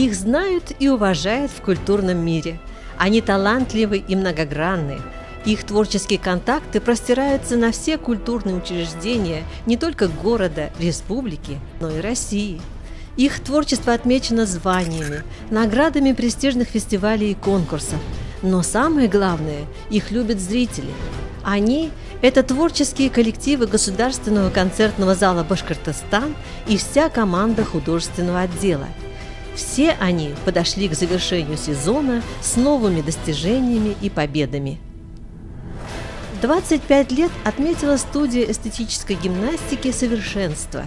Их знают и уважают в культурном мире. Они талантливы и многогранны. Их творческие контакты простираются на все культурные учреждения не только города, республики, но и России. Их творчество отмечено званиями, наградами престижных фестивалей и конкурсов. Но самое главное, их любят зрители. Они – это творческие коллективы Государственного концертного зала «Башкортостан» и вся команда художественного отдела. Все они подошли к завершению сезона с новыми достижениями и победами. 25 лет отметила студия эстетической гимнастики «Совершенство».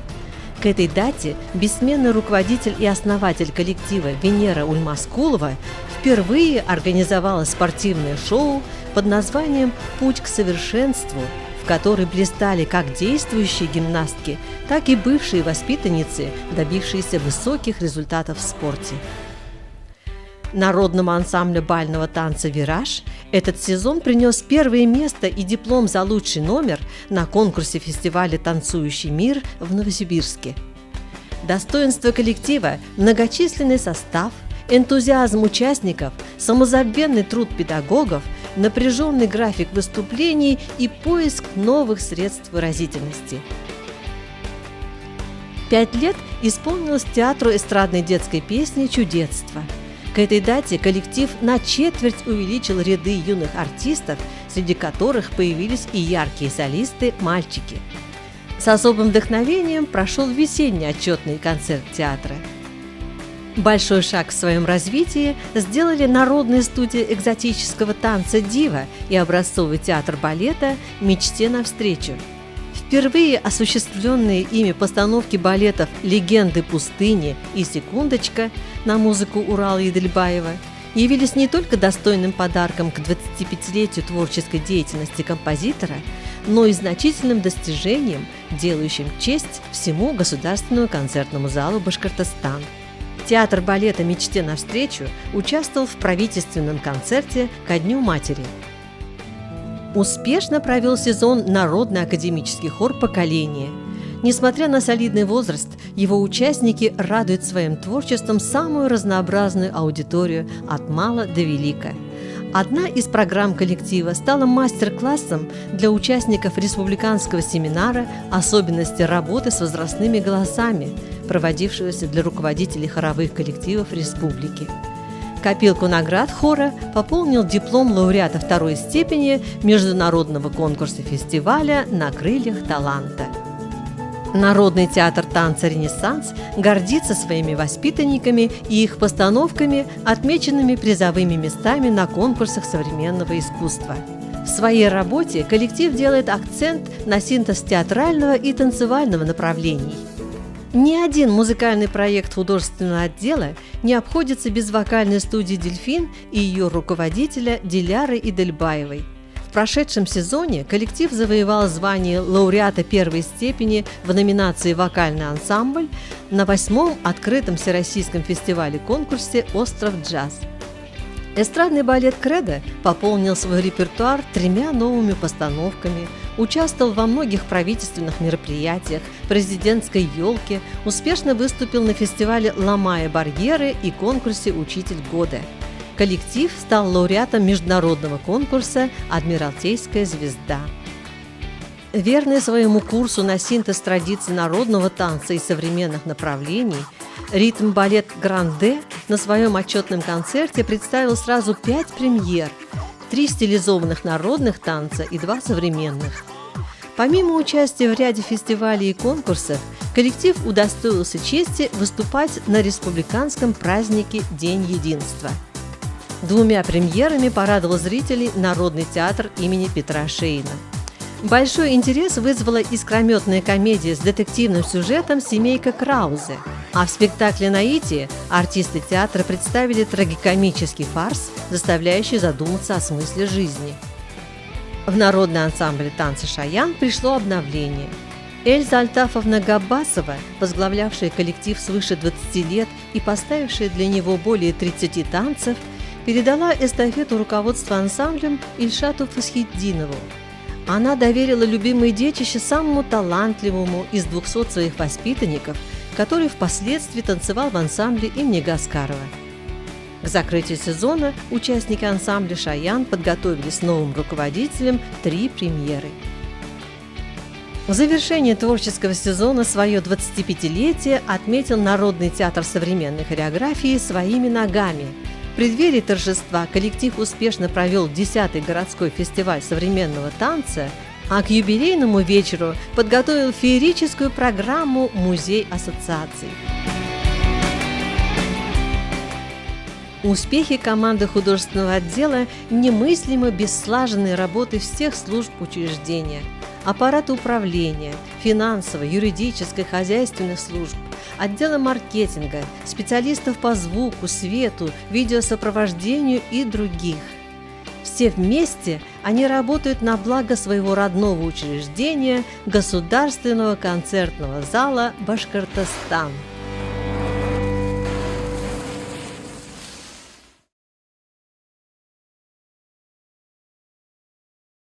К этой дате бессменный руководитель и основатель коллектива Венера Ульмаскулова впервые организовала спортивное шоу под названием «Путь к совершенству», в которой блистали как действующие гимнастки, так и бывшие воспитанницы, добившиеся высоких результатов в спорте. Народному ансамблю бального танца «Вираж» этот сезон принес первое место и диплом за лучший номер на конкурсе фестиваля «Танцующий мир» в Новосибирске. Достоинство коллектива – многочисленный состав, энтузиазм участников, самозабвенный труд педагогов, напряженный график выступлений и поиск новых средств выразительности. 5 лет исполнилось театру эстрадной детской песни «Чудетство». К этой дате коллектив на четверть увеличил ряды юных артистов, среди которых появились и яркие солисты-мальчики. С особым вдохновением прошел весенний отчетный концерт театра. Большой шаг в своем развитии сделали народная студия экзотического танца «Дива» и образцовый театр балета «Мечте навстречу». Впервые осуществленные ими постановки балетов «Легенды пустыни» и «Секундочка» на музыку Урала Едельбаева явились не только достойным подарком к 25-летию творческой деятельности композитора, но и значительным достижением, делающим честь всему Государственному концертному залу «Башкортостан». Театр балета «Мечте навстречу» участвовал в правительственном концерте ко Дню матери. Успешно провел сезон Народный академический хор «Поколение». Несмотря на солидный возраст, его участники радуют своим творчеством самую разнообразную аудиторию от мала до велика. Одна из программ коллектива стала мастер-классом для участников республиканского семинара «Особенности работы с возрастными голосами», проводившегося для руководителей хоровых коллективов республики. Копилку наград хора пополнил диплом лауреата второй степени международного конкурса фестиваля «На крыльях таланта». Народный театр танца «Ренессанс» гордится своими воспитанниками и их постановками, отмеченными призовыми местами на конкурсах современного искусства. В своей работе коллектив делает акцент на синтез театрального и танцевального направлений. Ни один музыкальный проект художественного отдела не обходится без вокальной студии «Дельфин» и ее руководителя Диляры Едельбаевой. В прошедшем сезоне коллектив завоевал звание лауреата первой степени в номинации «Вокальный ансамбль» на 8-м открытом всероссийском фестивале-конкурсе «Остров джаз». Эстрадный балет «Кредо» пополнил свой репертуар 3 новыми постановками, участвовал во многих правительственных мероприятиях, президентской елке, успешно выступил на фестивале «Ломая барьеры» и конкурсе «Учитель года». Коллектив стал лауреатом международного конкурса «Адмиралтейская звезда». Верный своему курсу на синтез традиций народного танца и современных направлений, ритм-балет «Гранде» на своем отчетном концерте представил сразу 5 премьер, 3 стилизованных народных танца и 2 современных. Помимо участия в ряде фестивалей и конкурсов, коллектив удостоился чести выступать на республиканском празднике «День единства». 2 премьерами порадовал зрителей Народный театр имени Петра Шейна. Большой интерес вызвала искрометная комедия с детективным сюжетом «Семейка Краузе», а в спектакле «Наитие» артисты театра представили трагикомический фарс, заставляющий задуматься о смысле жизни. В народный ансамбль танца «Шаян» пришло обновление. Эльза Альтафовна Габбасова, возглавлявшая коллектив свыше 20 лет и поставившая для него более 30 танцев, передала эстафету руководства ансамблем Ильшату Фасхетдинову. Она доверила любимое детище самому талантливому из 200 своих воспитанников, который впоследствии танцевал в ансамбле имени Гаскарова. К закрытию сезона участники ансамбля «Шаян» подготовили с новым руководителем 3 премьеры. В завершение творческого сезона свое 25-летие отметил Народный театр современной хореографии «Своими ногами». В преддверии торжества коллектив успешно провел 10-й городской фестиваль современного танца, а к юбилейному вечеру подготовил феерическую программу «Музей ассоциаций». Успехи команды художественного отдела немыслимы без слаженной работы всех служб учреждения, аппарата управления, финансовой, юридической, хозяйственных служб, отдела маркетинга, специалистов по звуку, свету, видеосопровождению и других. Все вместе они работают на благо своего родного учреждения Государственного концертного зала «Башкортостан».